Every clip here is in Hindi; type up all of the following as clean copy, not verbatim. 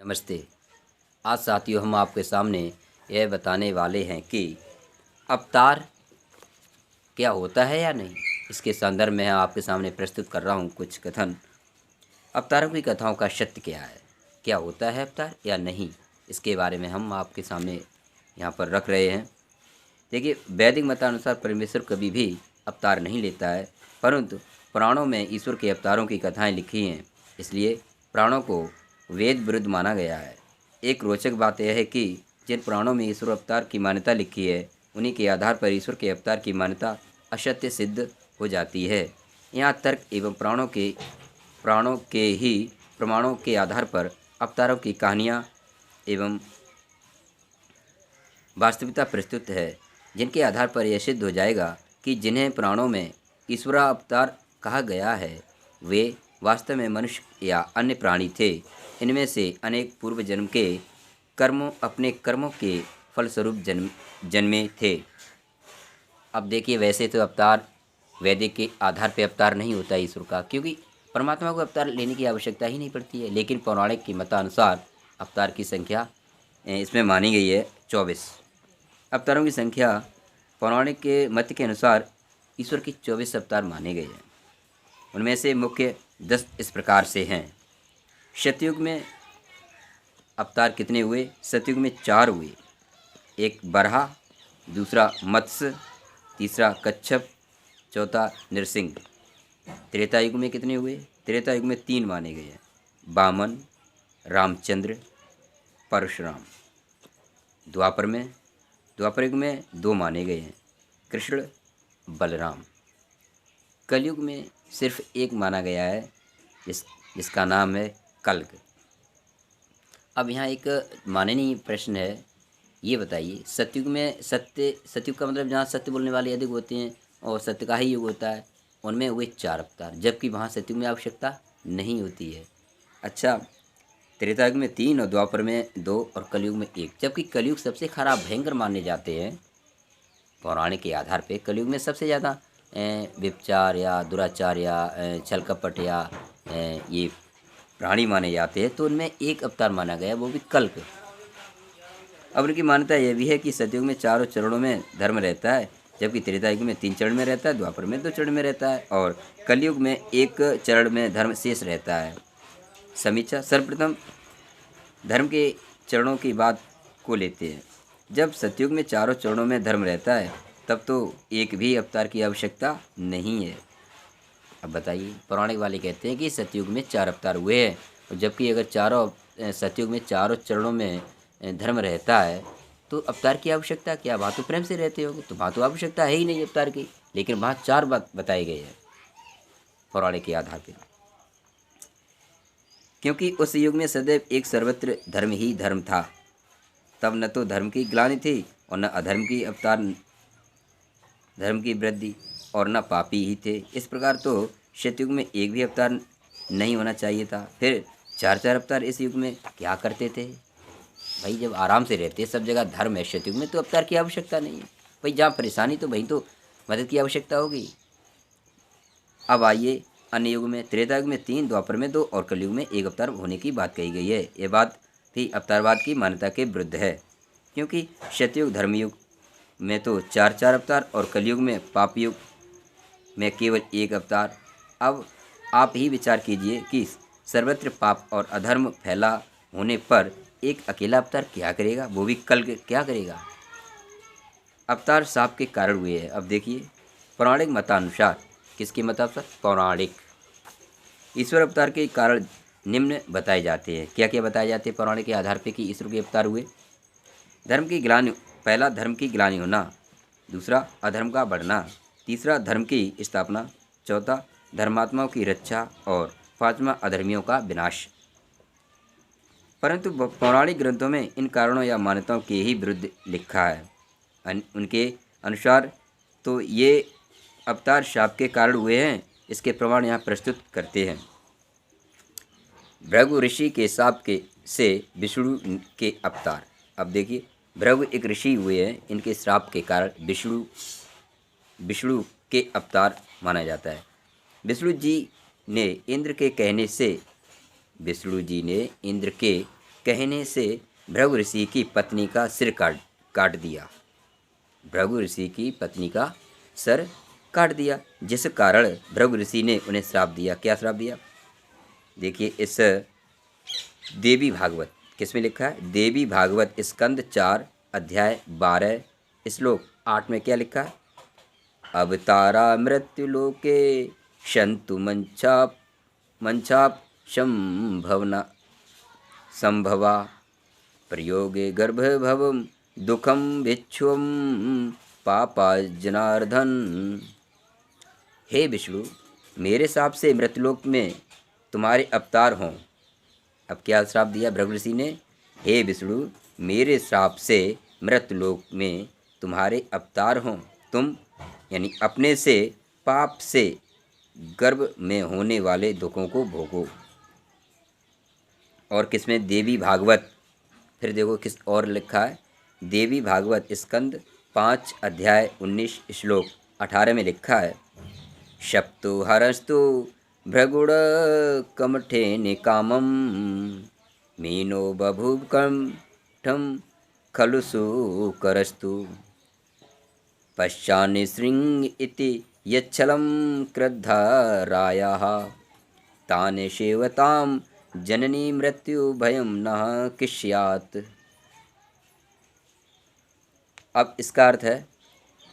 नमस्ते। आज साथियों हम आपके सामने यह बताने वाले हैं कि अवतार क्या होता है या नहीं। इसके संदर्भ में आपके सामने प्रस्तुत कर रहा हूँ कुछ कथन। अवतारों की कथाओं का सत्य क्या है, क्या होता है अवतार या नहीं, इसके बारे में हम आपके सामने यहाँ पर रख रहे हैं। देखिए, वैदिक मतानुसार परमेश्वर कभी भी अवतार नहीं लेता है, परंतु पुराणों में ईश्वर के अवतारों की कथाएं लिखी हैं, इसलिए पुराणों को वेद विरुद्ध माना गया है। एक रोचक बात यह है कि जिन पुराणों में ईश्वर अवतार की मान्यता लिखी है, उन्हीं के आधार पर ईश्वर के अवतार की मान्यता असत्य सिद्ध हो जाती है। यहाँ तर्क एवं पुराणों के ही प्रमाणों के आधार पर अवतारों की कहानियाँ एवं वास्तविकता प्रस्तुत है, जिनके आधार पर यह सिद्ध हो जाएगा कि जिन्हें पुराणों में ईश्वरावतार कहा गया है वे वास्तव में मनुष्य या अन्य प्राणी थे। इनमें से अनेक पूर्व जन्म के अपने कर्मों के फलस्वरूप जन्मे थे। अब देखिए, वैसे तो अवतार वैदिक के आधार पर अवतार नहीं होता ईश्वर का, क्योंकि परमात्मा को अवतार लेने की आवश्यकता ही नहीं पड़ती है। लेकिन पौराणिक की मतानुसार अवतार की संख्या इसमें मानी गई है 24। अवतारों की संख्या पौराणिक के मत के अनुसार ईश्वर की 24 अवतार माने गए हैं। उनमें से मुख्य 10 इस प्रकार से हैं। सतयुग में अवतार कितने हुए? सतयुग में 4 हुए। एक बरहा, दूसरा मत्स्य, तीसरा कच्छप, चौथा नृसिंह। त्रेता युग में कितने हुए? त्रेता युग में 3 माने गए हैं, वामन, रामचंद्र, परशुराम। द्वापर युग में 2 माने गए हैं, कृष्ण, बलराम। कलयुग में सिर्फ 1 माना गया है, जिसका नाम है कल्क। अब यहाँ एक माननीय प्रश्न है, ये बताइए, सतयुग में सतयुग का मतलब जहाँ सत्य बोलने वाले अधिक होते हैं और सत्य का ही युग होता है, उनमें हुए 4 अवतार, जबकि वहाँ सतयुग में आवश्यकता नहीं होती है। अच्छा, त्रेता युग में 3 और द्वापर में 2 और कलयुग में 1, जबकि कलयुग सबसे खराब भयंकर माने जाते हैं। पौराणिक के आधार पे कलयुग में सबसे ज़्यादा व्यभिचार या दुराचार या छल कपट या ये प्राणी माने जाते हैं, तो उनमें 1 अवतार माना गया, वो भी कल्क। अब उनकी मान्यता यह भी है कि सतयुग में 4 चरणों में धर्म रहता है, जबकि त्रेता युग में 3 चरण में रहता है, द्वापर में 2 चरण में रहता है और कलयुग में 1 चरण में धर्म शेष रहता है। समीक्षा, सर्वप्रथम धर्म के चरणों की बात को लेते हैं। जब सतयुग में 4 चरणों में धर्म रहता है, तब तो एक भी अवतार की आवश्यकता नहीं है। अब बताइए, पौराणिक वाले कहते हैं कि सतयुग में 4 अवतार हुए हैं, और जबकि अगर सतयुग में 4 चरणों में धर्म रहता है, तो अवतार की आवश्यकता क्या? वहाँ तो प्रेम से रहते होगे, तो वहाँ तो आवश्यकता है ही नहीं अवतार की। लेकिन वहाँ 4 बात बताए गए हैं पौराणिक के आधार पर, क्योंकि उस युग में सदैव एक सर्वत्र धर्म ही धर्म था। तब न तो धर्म की ग्लानि थी और न अधर्म की धर्म की वृद्धि, और न पापी ही थे। इस प्रकार तो सतयुग में 1 भी अवतार नहीं होना चाहिए था। फिर 4 अवतार इस युग में क्या करते थे? भाई, जब आराम से रहते, सब जगह धर्म है सतयुग में, तो अवतार की आवश्यकता नहीं है। भाई, जहाँ परेशानी तो वहीं तो मदद की आवश्यकता होगी। अब आइए, अन्य युग में त्रेता युग में 3, द्वापर में 2 और कलयुग में 1 अवतार होने की बात कही गई है। ये बात भी अवतारवाद की मान्यता के विरुद्ध है, क्योंकि सतयुग धर्मयुग में तो 4 अवतार और कलयुग में पाप युग में केवल 1 अवतार। अब आप ही विचार कीजिए कि सर्वत्र पाप और अधर्म फैला होने पर एक अकेला अवतार क्या करेगा, वो भी कल्क क्या करेगा? अवतार साप के कारण हुए हैं। अब देखिए, पौराणिक मतानुसार, किसके मतानुसार? पौराणिक। ईश्वर अवतार के कारण निम्न बताए जाते हैं। क्या क्या बताए जाते हैं पौराणिक के आधार पर कि ईश्वर के अवतार हुए? पहला धर्म की ग्लानि होना, दूसरा अधर्म का बढ़ना, तीसरा धर्म की स्थापना, चौथा धर्मात्माओं की रक्षा और 5वां अधर्मियों का विनाश। परंतु पौराणिक ग्रंथों में इन कारणों या मान्यताओं के ही विरुद्ध लिखा है। उनके अनुसार तो ये अवतार शाप के कारण हुए हैं। इसके प्रमाण यहाँ प्रस्तुत करते हैं। भृगु ऋषि के शाप से विष्णु के अवतार। अब देखिए, भृगु एक ऋषि हुए हैं, इनके श्राप के कारण विष्णु के अवतार माना जाता है। विष्णु जी ने इंद्र के कहने से भृगु ऋषि की पत्नी का सिर काट दिया। भृगु ऋषि की पत्नी का सर काट दिया, जिस कारण भृगु ऋषि ने उन्हें श्राप दिया। क्या श्राप दिया? देखिए, इस देवी भागवत किस में लिखा है? देवी भागवत स्कंद 4 अध्याय 12 श्लोक 8 में क्या लिखा है? अवतारा मृत्युलोके शंतु मंचाप संभवा प्रयोगे गर्भभवम दुखम भिक्षुम पापा जनार्दन। हे विष्णु, मेरे श्राप से मृत्युलोक में तुम्हारे अवतार हों। अब क्या श्राप दिया भृगु ऋषि ने? हे विष्णु, मेरे श्राप से मृत्युलोक में तुम्हारे अवतार हों। तुम यानी अपने से पाप से गर्भ में होने वाले दुखों को भोगो। और किसमें? देवी भागवत। फिर देखो किस और लिखा है? देवी भागवत स्कंद 5 अध्याय 19 श्लोक 18 में लिखा है, शप्तु हरस्तु भृगुड़ कमठे निकामम मीनो बभूव कंठम खलु सुकरस्तु पश्चानि श्रृंग इति यच्छलं क्रुद्धरायाः ताने सेवतां जननी मृत्यु भयं न किष्यात्। अब इसका अर्थ है,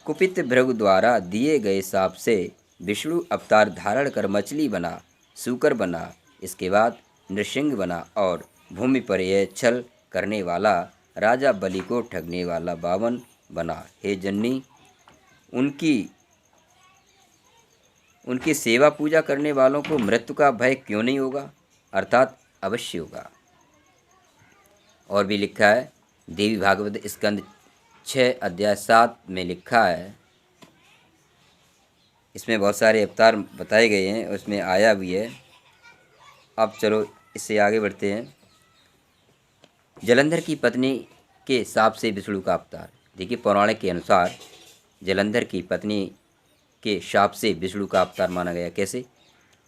कुपित भृगु द्वारा दिए गए शाप से विष्णु अवतार धारण कर मछली बना, सूकर बना, इसके बाद नृसिंह बना और भूमि पर यह छल करने वाला राजा बलि को ठगने वाला बावन बना। हे जननी, उनकी सेवा पूजा करने वालों को मृत्यु का भय क्यों नहीं होगा? अर्थात अवश्य होगा। और भी लिखा है देवी भागवत स्कंद 6 अध्याय 7 में लिखा है, इसमें बहुत सारे अवतार बताए गए हैं, उसमें आया भी है। अब चलो इससे आगे बढ़ते हैं। जलंधर की पत्नी के शाप से विष्णु का अवतार। देखिए, पौराणिक के अनुसार जलंधर की पत्नी के शाप से विष्णु का अवतार माना गया। कैसे?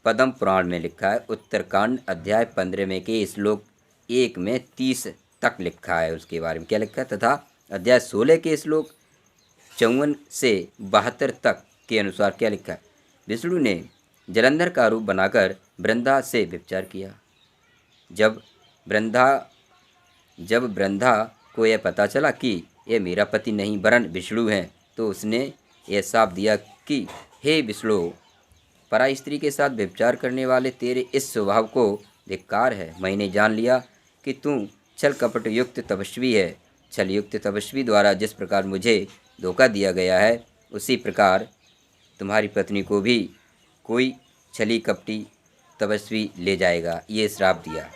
पद्म पुराण में लिखा है, उत्तरकांड अध्याय 15 में के श्लोक 1 में 30 तक लिखा है। उसके बारे में क्या लिखा है? तथा अध्याय 16 के श्लोक 54 से 72 तक के अनुसार क्या लिखा है? विष्णु ने जलंधर का रूप बनाकर वृंदा से व्यभिचार किया। जब वृंदा को यह पता चला कि यह मेरा पति नहीं वरन विष्णु हैं, तो उसने यह शाप दिया कि हे विष्णु, पराई स्त्री के साथ व्यभिचार करने वाले तेरे इस स्वभाव को धिक्कार है। मैंने जान लिया कि तू छल कपट युक्त तपस्वी है। छल युक्त तपस्वी द्वारा जिस प्रकार मुझे धोखा दिया गया है, उसी प्रकार तुम्हारी पत्नी को भी कोई छली कपटी तपस्वी ले जाएगा। ये श्राप दिया।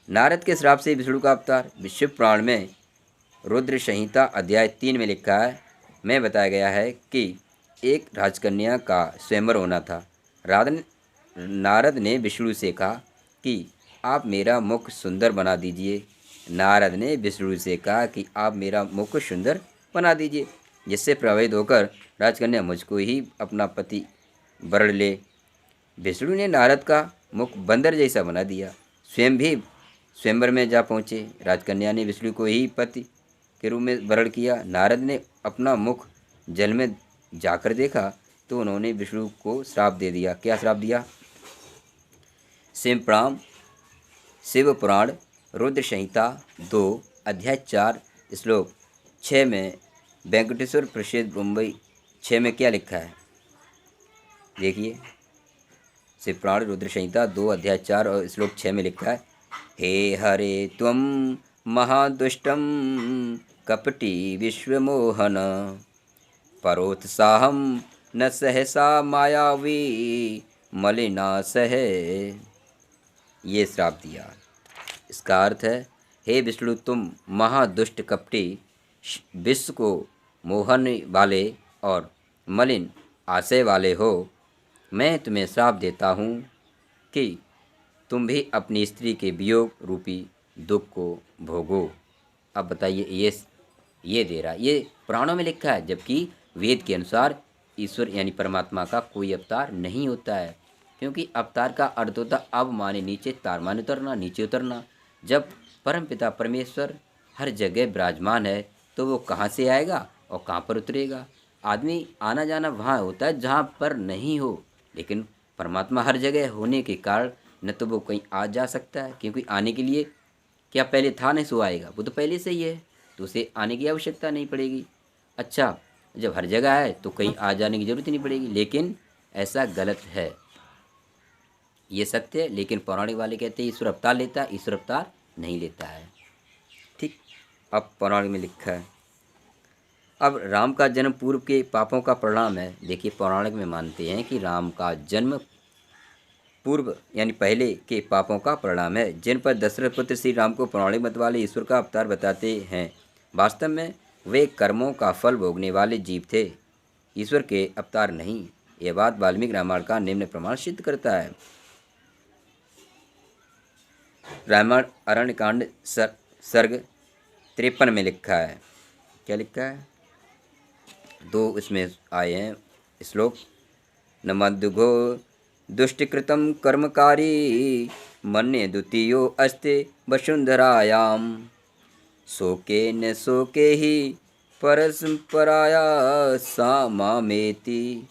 नारद के श्राप से विष्णु का अवतार। विष्णु पुराण में रुद्र संहिता अध्याय 3 में लिखा है, में बताया गया है कि एक राजकन्या का स्वयंवर होना था। नारद ने विष्णु से कहा कि आप मेरा मुख सुंदर बना दीजिए। नारद ने विष्णु से कहा कि आप मेरा मुख सुंदर बना दीजिए, जिससे प्रभावित होकर राजकन्या मुझको ही अपना पति वरण ले। विष्णु ने नारद का मुख बंदर जैसा बना दिया। स्वयं भी स्वयंवर में जा पहुँचे। राजकन्या ने विष्णु को ही पति के रूप में वरण किया। नारद ने अपना मुख जल में जाकर देखा तो उन्होंने विष्णु को श्राप दे दिया। क्या श्राप दिया? शिव पुराण रुद्र संहिता 2 अध्याय 4 श्लोक 6 में वेंकटेश्वर प्रसिद्ध मुंबई 6 में क्या लिखा है? देखिए, शिव पुराण रुद्र संहिता 2 अध्याय 4 और श्लोक 6 में लिखा है, हे हरे त्वं महादुष्टम कपटी विश्वमोहन परोत्साहम न सहसा मायावी मलिना सह। ये श्राप दिया। इसका अर्थ है, हे विष्णु, तुम महादुष्ट कपटी विश्व को मोहन वाले और मलिन आशय वाले हो। मैं तुम्हें श्राप देता हूँ कि तुम भी अपनी स्त्री के वियोग रूपी दुख को भोगो। अब बताइए, ये दे रहा, ये पुराणों में लिखा है, जबकि वेद के अनुसार ईश्वर यानी परमात्मा का कोई अवतार नहीं होता है। क्योंकि अवतार का अर्थ होता अब माने नीचे, तार माने उतरना, नीचे उतरना। जब परमपिता परमेश्वर हर जगह विराजमान है तो वो कहाँ से आएगा और कहाँ पर उतरेगा। आदमी आना जाना वहाँ होता है जहाँ पर नहीं हो, लेकिन परमात्मा हर जगह होने के कारण न तो वो कहीं आ जा सकता है, क्योंकि आने के लिए क्या पहले था नहीं सो आएगा, वो तो पहले से ही है, तो उसे आने की आवश्यकता नहीं पड़ेगी। अच्छा, जब हर जगह है तो कहीं आ जाने की ज़रूरत नहीं पड़ेगी, लेकिन ऐसा गलत है। ये सत्य है, लेकिन पौराणिक वाले कहते हैं ईश्वर अवतार लेता है, ईश्वर अवतार नहीं लेता है। ठीक। अब पौराणिक में लिखा है, अब राम का जन्म पूर्व के पापों का परिणाम है। देखिए, पौराणिक में मानते हैं कि राम का जन्म पूर्व यानी पहले के पापों का परिणाम है, जिन पर दशरथ पुत्र श्री राम को पौराणिक मत वाले ईश्वर का अवतार बताते हैं। वास्तव में वे कर्मों का फल भोगने वाले जीव थे, ईश्वर के अवतार नहीं। यह बात वाल्मीकि रामायण का निम्न प्रमाण सिद्ध करता है। रामायण अरण्यकांड सर्ग 53 में लिखा है, क्या लिखा है, दो इसमें आए हैं श्लोक। न मद्दुघो दुष्टकृतं कर्मकारी मन्ये द्वितीयो अस्ति वसुंधरायां शोकेन शोके ही परस्पराया सा मामेति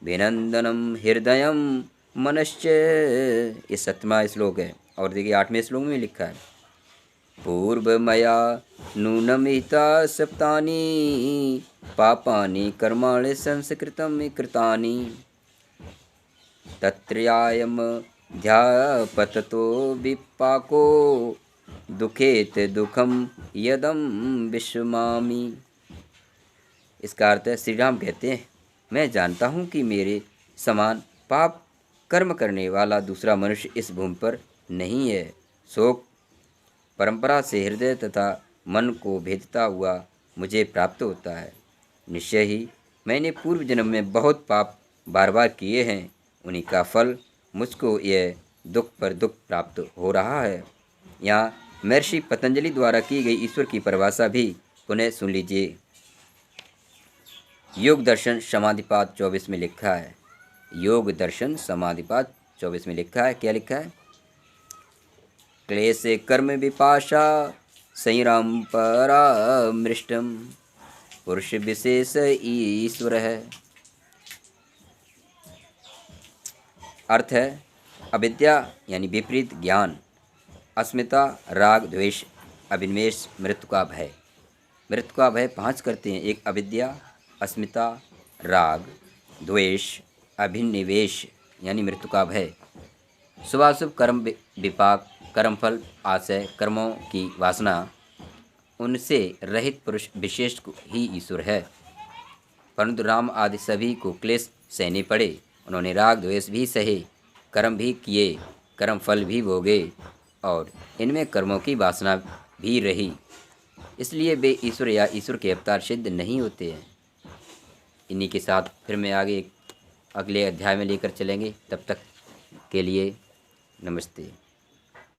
विनंदनम हृदयम मनश्च। ये 7वां श्लोक है। और देखिए 8वें श्लोक में लिखा है, पूर्व मया नूनमिता सप्तानि पापानि कर्माणि संस्कृतं कृतानि तत्रयायम ध्यापततो विपाको दुखेत दुखम यदम विश्वमामि। इसका अर्थ है, श्री राम कहते हैं, मैं जानता हूँ कि मेरे समान पाप कर्म करने वाला दूसरा मनुष्य इस भूमि पर नहीं है। शोक परंपरा से हृदय तथा मन को भेदता हुआ मुझे प्राप्त होता है। निश्चय ही मैंने पूर्व जन्म में बहुत पाप बार बार किए हैं, उन्हीं का फल मुझको यह दुख पर दुख प्राप्त हो रहा है। यहाँ महर्षि पतंजलि द्वारा की गई ईश्वर की परिभाषा भी पुनः सुन लीजिए। योग दर्शन समाधिपाद 24 में लिखा है, योग दर्शन समाधिपाद 24 में लिखा है, क्या लिखा है, क्लेश कर्म विपाशा संयम परामृष्टम पुरुष विशेष ईश्वर है। अर्थ है, अविद्या यानी विपरीत ज्ञान, अस्मिता राग द्वेष अभिनिवेश मृत्यु का भय। मृत्यु का भय 5 करते हैं, एक अविद्या, अस्मिता, राग, द्वेष, अभिनिवेश यानी मृत्यु का भय। शुभाशुभ कर्म विपाक, कर्मफल, आशय, कर्मों की वासना, उनसे रहित पुरुष विशेष ही ईश्वर है। परंतु राम आदि सभी को क्लेश सहने पड़े, उन्होंने राग द्वेष भी सहे, कर्म भी किए, कर्म फल भी भोगे और इनमें कर्मों की वासना भी रही, इसलिए वे ईश्वर या ईश्वर के अवतार सिद्ध नहीं होते हैं। इन्हीं के साथ फिर मैं आगे अगले अध्याय में लेकर चलेंगे। तब तक के लिए नमस्ते।